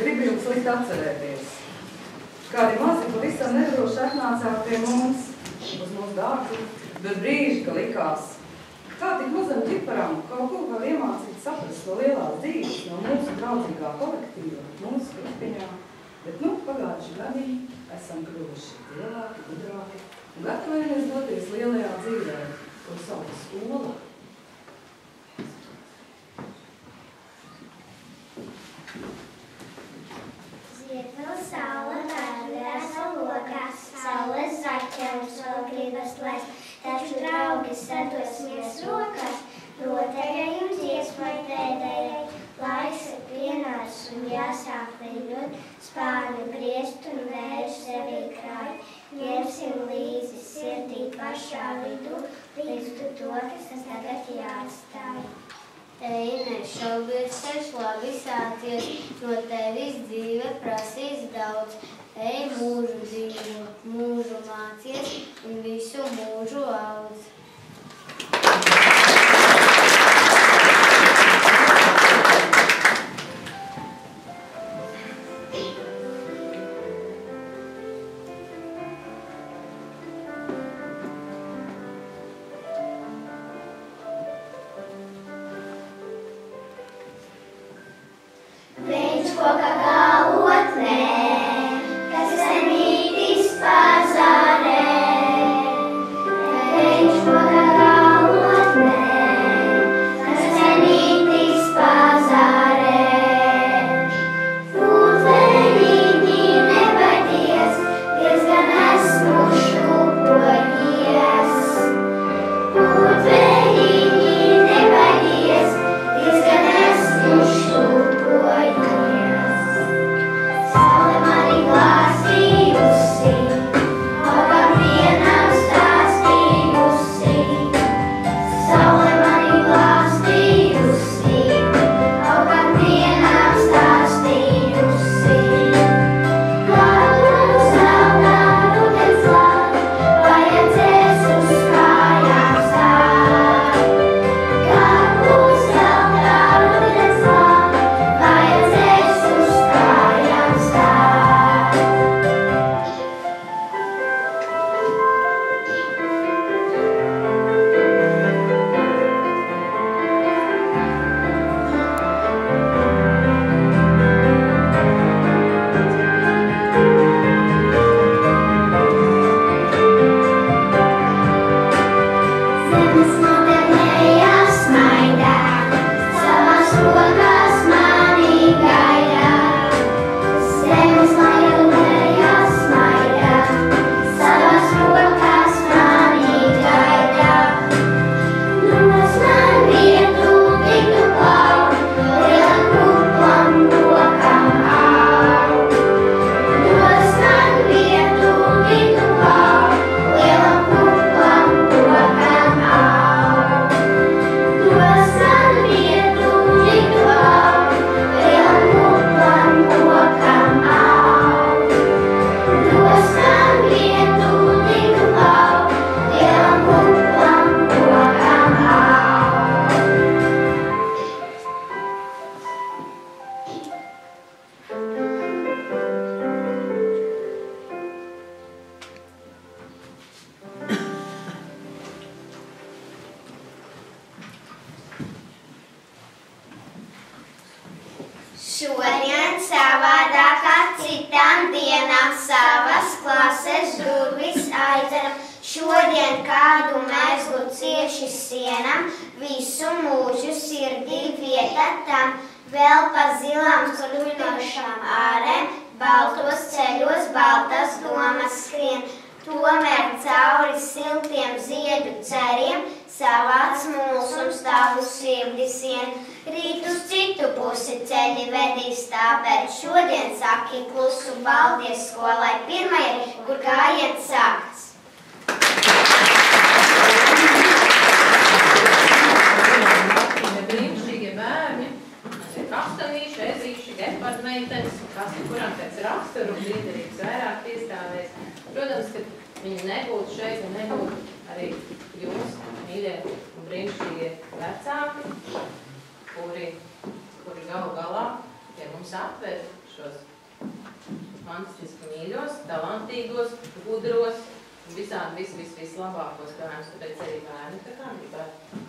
gribu jums likt atcerēties. Kādi mazi pavisam nedroši atnācāt pie mums, uz mūsu dārzu, bet brīži, ka likās, kā tik mazam ģiparam kaut ko var iemācīt saprast no lielās dzīves, no mūsu draudzīgā kolektīva, mūsu grupiņā. Bet, pagājuši gadi esam kļuvuši lielāki, gudrāki un gatavojamies doties lielajā dzīvē, ko sauc skola. Zied vēl saule, dārgās lokās, saules zaķemus vēl gribas laist, taču draugi sadosimies rokās, rotaļai un dziesmai pēdējai. Laiks ir pienācis un jāsāk veidot, spārnu griezt un vēju sevī krāj. Ņemsim līdzi sirdī pašā vidū, līdz tu to, kas tagad jāatstāj. Ej, nešaubies, ceļš labi sācies, no tevis dzīve prasīs daudz. Ej, mūžu dzīvo, mūžu mācies un visu mūžu audz. Šodien savādāk kā citām dienām savas klases durvis aizveram. Šodien kādu mezglu cieši sienam, visu mūžu sirdī vieta tam. Vēl pa zilām skruļinošām ārēm, baltos ceļos, baltas domas skrien. Tomēr cauri siltiem ziedu ceriem savāds mulsums tavu sirdi sien. Rīt uz citu pusi ceļi vedīs, tāpēc šodien saki klusu baldies skolai pirmajai, kur gājiens sākts. Brīnišķīgie bērni, kastanīši, ezīši, gepardmeitenes, kas kuram pēc raksturu un liederīgs vairāk piestāvēs. Protams, ka viņi nebūtu šeit un nebūtu arī jūs, mīļie un brīnišķīgie vecāki, kuri galu galā pie mums atver šos fantastiski mīļos, talantīgos, gudros, visādi vislabākos bērnus, tāpēc arī bērni tā kā gribētu